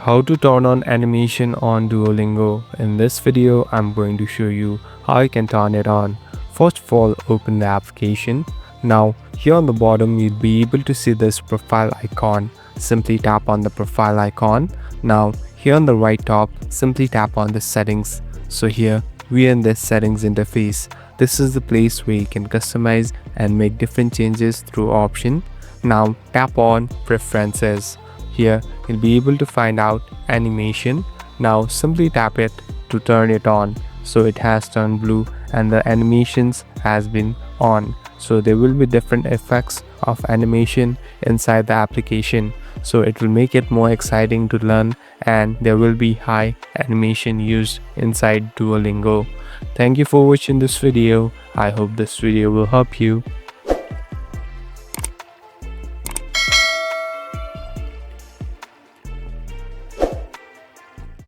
How to turn on animation on Duolingo. In this video, I'm going to show you how you can turn it on. First of all, open the application. Now, here on the bottom, you'll be able to see this profile icon. Simply tap on the profile icon. Now, here on the right top, simply tap on the settings. So here, we are in this settings interface. This is the place where you can customize and make different changes through option. Now, tap on preferences. Here, you'll be able to find out animation. Now simply tap it to turn it on. So it has turned blue and the animations has been on. So there will be different effects of animation inside the application. So it will make it more exciting to learn, and there will be high animation used inside Duolingo. Thank you for watching this video. I hope this video will help you.